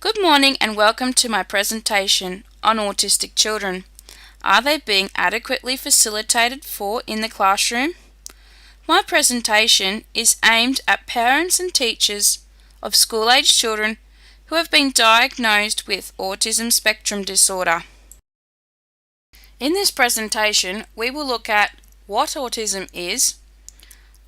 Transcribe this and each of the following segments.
Good morning and welcome to my presentation on autistic children. Are they being adequately facilitated for in the classroom? My presentation is aimed at parents and teachers of school-aged children who have been diagnosed with autism spectrum disorder. In this presentation, we will look at what autism is,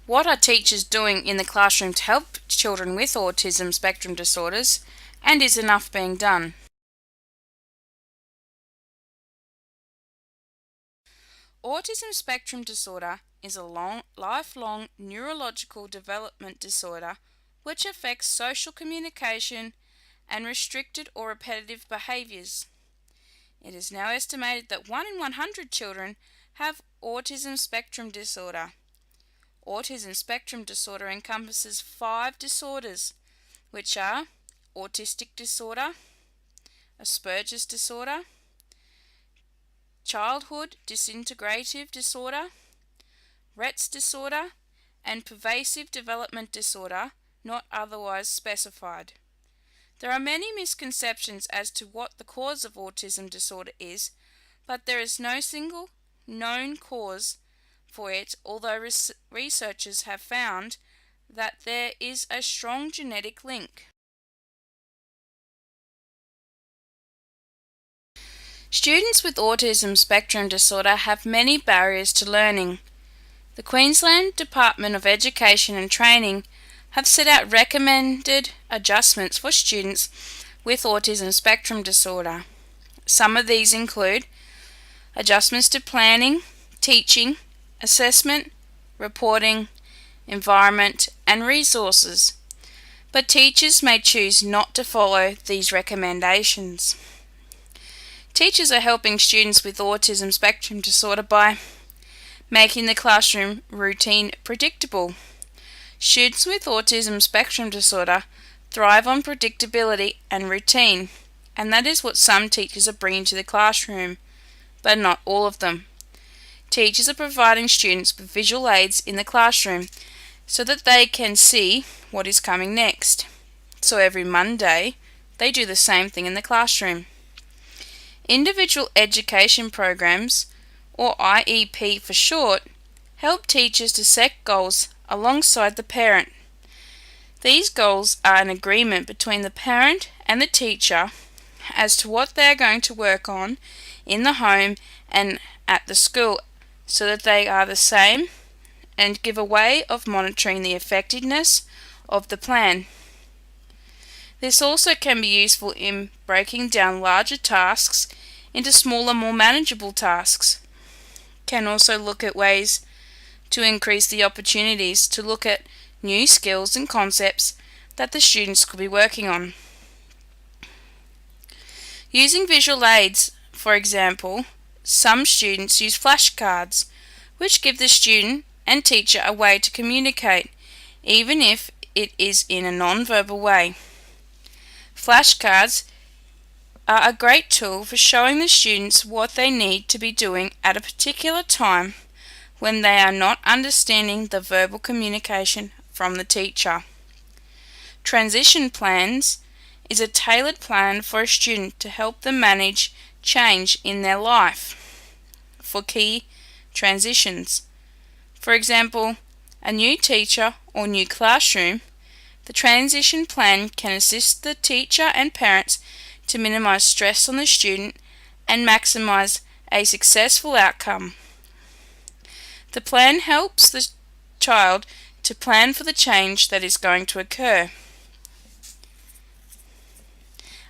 what are teachers doing in the classroom to help children with autism spectrum disorders, and is enough being done? Autism spectrum disorder is a lifelong neurological development disorder which affects social communication and restricted or repetitive behaviors. It is now estimated that 1 in 100 children have autism spectrum disorder. Autism spectrum disorder encompasses 5 disorders, which are autistic disorder, Asperger's disorder, childhood disintegrative disorder, Rett's disorder, and pervasive development disorder not otherwise specified. There are many misconceptions as to what the cause of autism disorder is, but there is no single known cause for it, although researchers have found that there is a strong genetic link. Students with autism spectrum disorder have many barriers to learning. The Queensland Department of Education and Training have set out recommended adjustments for students with autism spectrum disorder. Some of these include adjustments to planning, teaching, assessment, reporting, environment, and resources. But teachers may choose not to follow these recommendations. Teachers are helping students with autism spectrum disorder by making the classroom routine predictable. Students with autism spectrum disorder thrive on predictability and routine, and that is what some teachers are bringing to the classroom, but not all of them. Teachers are providing students with visual aids in the classroom so that they can see what is coming next. So every Monday, they do the same thing in the classroom. Individual education programs, or IEP for short, help teachers to set goals alongside the parent. These goals are an agreement between the parent and the teacher as to what they are going to work on in the home and at the school, so that they are the same and give a way of monitoring the effectiveness of the plan. This also can be useful in breaking down larger tasks into smaller, more manageable tasks. Can also look at ways to increase the opportunities to look at new skills and concepts that the students could be working on. Using visual aids, for example, some students use flashcards, which give the student and teacher a way to communicate, even if it is in a non-verbal way. Flashcards are a great tool for showing the students what they need to be doing at a particular time when they are not understanding the verbal communication from the teacher. Transition plans is a tailored plan for a student to help them manage change in their life for key transitions. For example, a new teacher or new classroom, the transition plan can assist the teacher and parents to minimize stress on the student and maximize a successful outcome. The plan helps the child to plan for the change that is going to occur.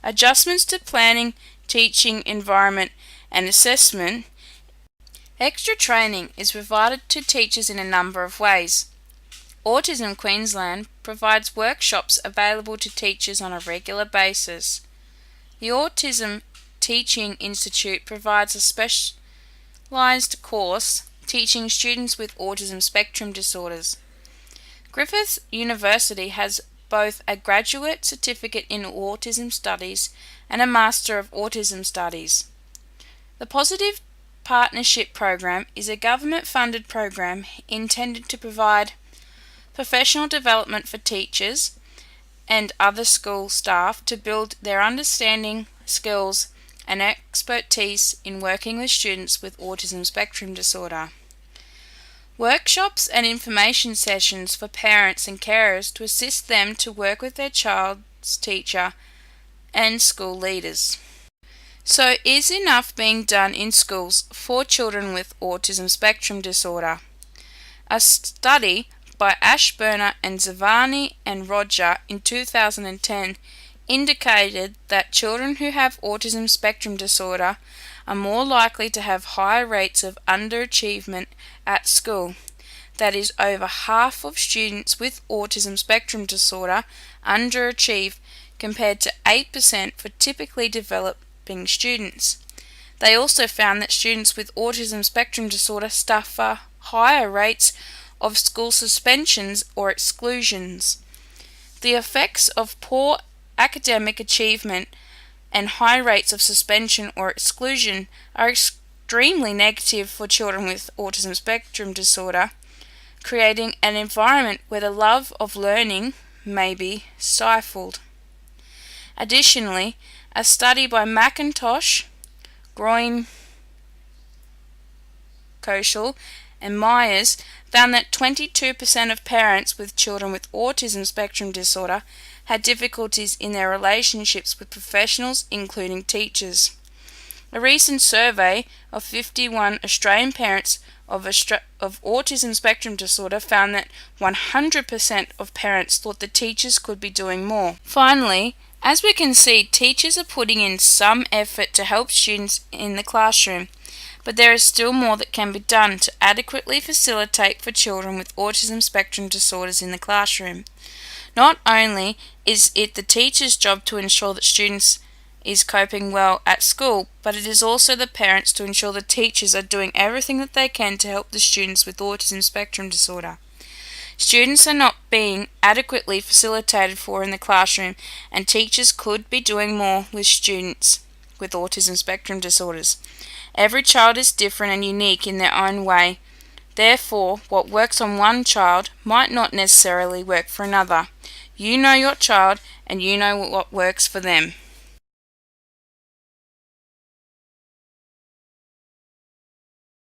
Adjustments to planning, teaching, environment, and assessment. Extra training is provided to teachers in a number of ways. Autism Queensland provides workshops available to teachers on a regular basis. The Autism Teaching Institute provides a specialised course teaching students with autism spectrum disorders. Griffith University has both a graduate certificate in autism studies and a Master of Autism Studies. The Positive Partnership Program is a government-funded program intended to provide professional development for teachers and other school staff to build their understanding, skills, and expertise in working with students with autism spectrum disorder. Workshops and information sessions for parents and carers to assist them to work with their child's teacher and school leaders. So, is enough being done in schools for children with autism spectrum disorder? A study by Ashburner and Zavani and Roger in 2010 indicated that children who have autism spectrum disorder are more likely to have higher rates of underachievement at school. That is, over half of students with autism spectrum disorder underachieve compared to 8% for typically developing students. They also found that students with autism spectrum disorder suffer higher rates of school suspensions or exclusions. The effects of poor academic achievement and high rates of suspension or exclusion are extremely negative for children with autism spectrum disorder, creating an environment where the love of learning may be stifled. Additionally, a study by McIntosh, Groin, Koschel, and Myers found that 22% of parents with children with autism spectrum disorder had difficulties in their relationships with professionals, including teachers. A recent survey of 51 Australian parents of autism spectrum disorder found that 100% of parents thought the teachers could be doing more. Finally, as we can see, teachers are putting in some effort to help students in the classroom, but there is still more that can be done to adequately facilitate for children with autism spectrum disorders in the classroom. Not only is it the teacher's job to ensure that students is coping well at school, but it is also the parents to ensure the teachers are doing everything that they can to help the students with autism spectrum disorder. Students are not being adequately facilitated for in the classroom, and teachers could be doing more with students with autism spectrum disorders. Every child is different and unique in their own way. Therefore, what works on one child might not necessarily work for another. You know your child, and you know what works for them.